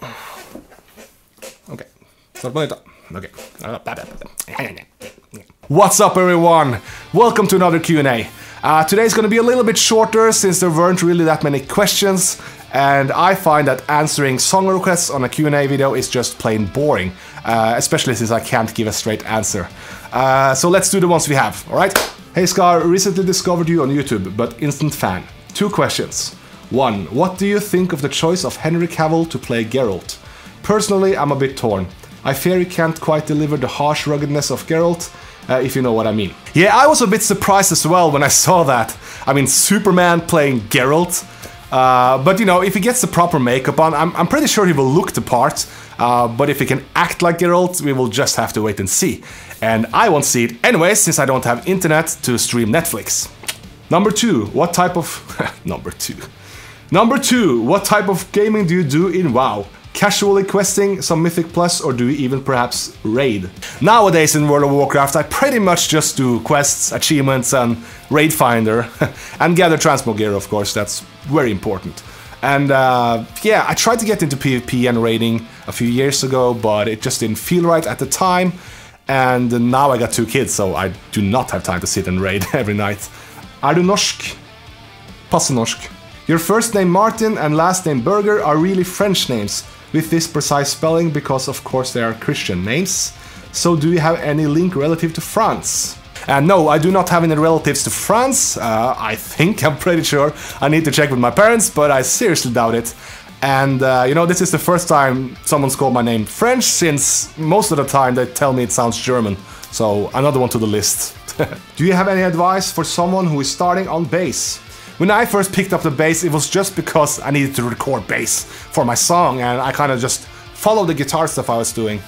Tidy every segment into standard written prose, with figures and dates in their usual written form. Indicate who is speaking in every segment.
Speaker 1: Okay. Okay. What's up, everyone? Welcome to another Q&A. Today's gonna be a little bit shorter since there weren't really that many questions, and I find that answering song requests on a Q&A video is just plain boring, especially since I can't give a straight answer. So let's do the ones we have, alright? Hey Scar, recently discovered you on YouTube, but instant fan. 2 questions. 1. What do you think of the choice of Henry Cavill to play Geralt? Personally, I'm a bit torn. I fear he can't quite deliver the harsh ruggedness of Geralt, if you know what I mean. Yeah, I was a bit surprised as well when I saw that. I mean, Superman playing Geralt. But you know, if he gets the proper makeup on, I'm pretty sure he will look the part. But if he can act like Geralt, we will just have to wait and see. And I won't see it anyway, since I don't have internet to stream Netflix. Number 2, what type of... Number 2, what type of gaming do you do in WoW? Casually questing, some Mythic Plus, or do you even perhaps raid? Nowadays in World of Warcraft, I pretty much just do quests, achievements, and raid finder. And gather transmog gear, of course, that's very important. And yeah, I tried to get into PvP and raiding a few years ago, but it just didn't feel right at the time. And now I got 2 kids, so I do not have time to sit and raid every night. Er du norsk? Passe norsk. Your first name Martin and last name Berger are really French names, with this precise spelling because of course they are Christian names. So do you have any link relative to France? No, I do not have any relatives to France. I'm pretty sure. I need to check with my parents, but I seriously doubt it. And you know, this is the first time someone's called my name French, since most of the time they tell me it sounds German. So another one to the list. Do you have any advice for someone who is starting on bass? When I first picked up the bass, it was just because I needed to record bass for my song, and I kind of just followed the guitar stuff I was doing.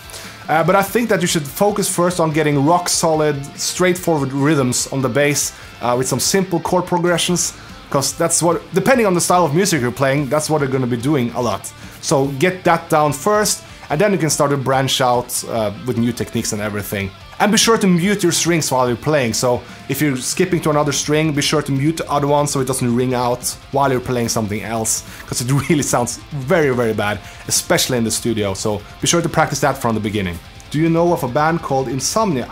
Speaker 1: But I think that you should focus first on getting rock solid, straightforward rhythms on the bass with some simple chord progressions, because that's what, depending on the style of music you're playing, that's what you're going to be doing a lot. So get that down first, and then you can start to branch out with new techniques and everything. And be sure to mute your strings while you're playing, so if you're skipping to another string, be sure to mute the other one so it doesn't ring out while you're playing something else, because it really sounds very, very bad, especially in the studio, so be sure to practice that from the beginning. Do you know of a band called Insomnia?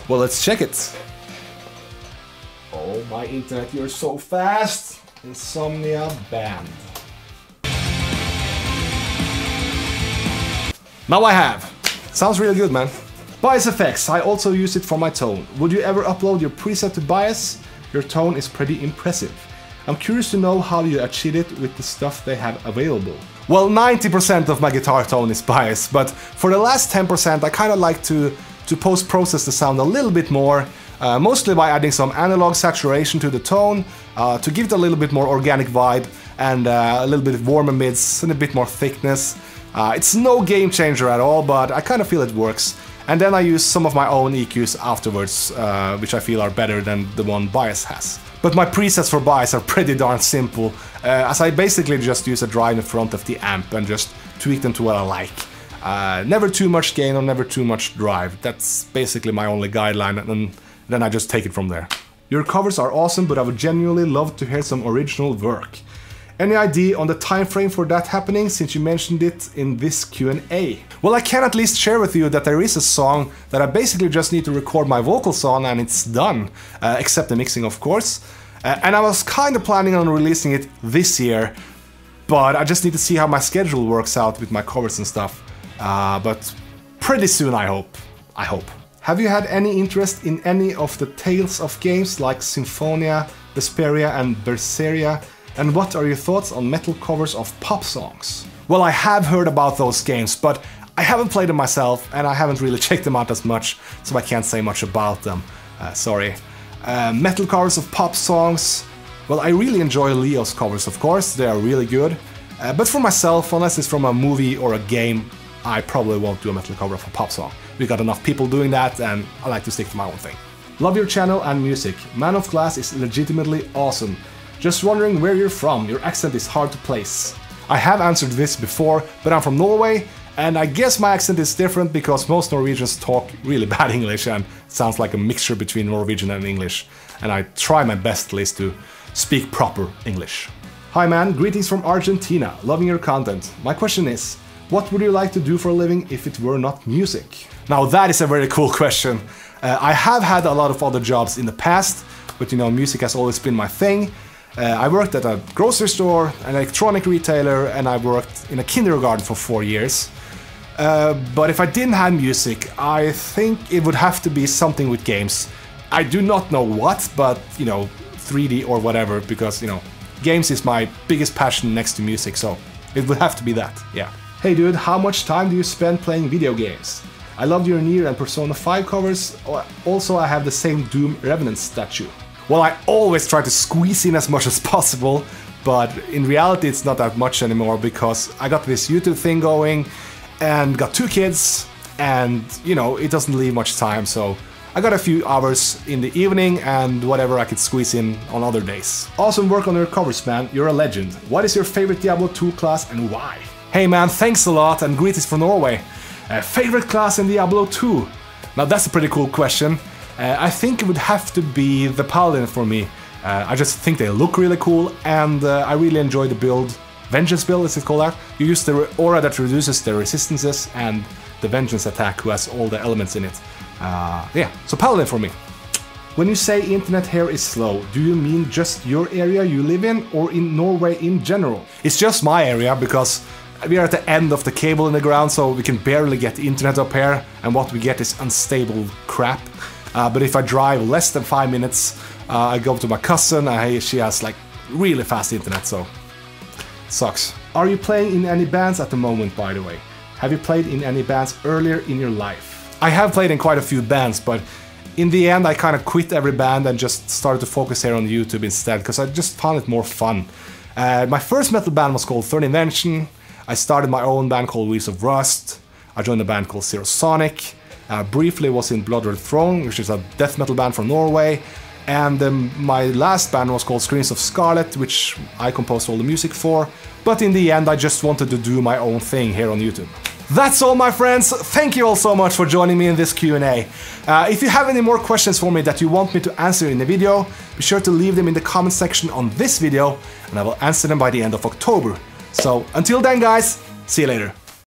Speaker 1: Well, let's check it. Oh, my internet, you're so fast! Insomnia band. Now I have. Sounds really good, man. Bias effects, I also use it for my tone. Would you ever upload your preset to bias? Your tone is pretty impressive. I'm curious to know how you achieve it with the stuff they have available. Well, 90% of my guitar tone is bias, but for the last 10% I kind of like to post-process the sound a little bit more, mostly by adding some analog saturation to the tone, to give it a little bit more organic vibe, and a little bit warmer mids and a bit more thickness. It's no game changer at all, but I kind of feel it works. And then I use some of my own EQs afterwards, which I feel are better than the one Bias has. But my presets for Bias are pretty darn simple, as I basically just use a drive in front of the amp and just tweak them to what I like. Never too much gain or never too much drive. That's basically my only guideline, and then I just take it from there. Your covers are awesome, but I would genuinely love to hear some original work. Any idea on the time frame for that happening, since you mentioned it in this Q&A? Well, I can at least share with you that there is a song that I basically just need to record my vocals on and it's done, except the mixing, of course. And I was kind of planning on releasing it this year, but I just need to see how my schedule works out with my covers and stuff. But pretty soon, I hope. Have you had any interest in any of the Tales of games like Symphonia, Vesperia and Berseria? And what are your thoughts on metal covers of pop songs? Well, I have heard about those games, but I haven't played them myself and I haven't really checked them out as much, so I can't say much about them. Sorry. Metal covers of pop songs. Well, I really enjoy Leo's covers, of course, they are really good. But for myself, unless it's from a movie or a game, I probably won't do a metal cover of a pop song. We got enough people doing that and I like to stick to my own thing. Love your channel and music. Man of Glass is legitimately awesome. Just wondering where you're from, your accent is hard to place. I have answered this before, but I'm from Norway, and I guess my accent is different because most Norwegians talk really bad English and it sounds like a mixture between Norwegian and English. And I try my best at least to speak proper English. Hi man, greetings from Argentina, loving your content. My question is, What would you like to do for a living if it were not music? Now that is a very cool question. I have had a lot of other jobs in the past, but you know, music has always been my thing. I worked at a grocery store, an electronic retailer, and I worked in a kindergarten for 4 years. But if I didn't have music, I think it would have to be something with games. I do not know what, but you know, 3D or whatever, because you know, games is my biggest passion next to music, so it would have to be that, yeah. Hey dude, how much time do you spend playing video games? I loved your Nier and Persona 5 covers, also I have the same Doom Revenant statue. Well, I always try to squeeze in as much as possible, but in reality it's not that much anymore because I got this YouTube thing going and got 2 kids and, you know, it doesn't leave much time, so I got a few hours in the evening and whatever I could squeeze in on other days. Awesome work on your covers, man, you're a legend. What is your favorite Diablo 2 class and why? Hey man, thanks a lot and greetings from Norway. Favorite class in Diablo 2? Now that's a pretty cool question. I think it would have to be the Paladin for me. I just think they look really cool and I really enjoy the build. Vengeance build, is it called that? You use the aura that reduces the resistances and the Vengeance attack who has all the elements in it. Yeah, so Paladin for me. When you say internet here is slow, do you mean just your area you live in or in Norway in general? It's just my area because we are at the end of the cable in the ground, so we can barely get the internet up here, and what we get is unstable crap. But if I drive less than 5 minutes, I go to my cousin, she has like really fast internet, so sucks. Are you playing in any bands at the moment, by the way? Have you played in any bands earlier in your life? I have played in quite a few bands, but in the end I kind of quit every band and just started to focus here on YouTube instead, because I just found it more fun. My first metal band was called Third Invention. I started my own band called Wheels of Rust. I joined a band called Zero Sonic. Briefly was in Blood Red Throne, which is a death metal band from Norway. And my last band was called Screams of Scarlet, which I composed all the music for. But in the end I just wanted to do my own thing here on YouTube. That's all my friends, thank you all so much for joining me in this Q&A. If you have any more questions for me that you want me to answer in the video, be sure to leave them in the comment section on this video and I will answer them by the end of October. So until then guys, see you later.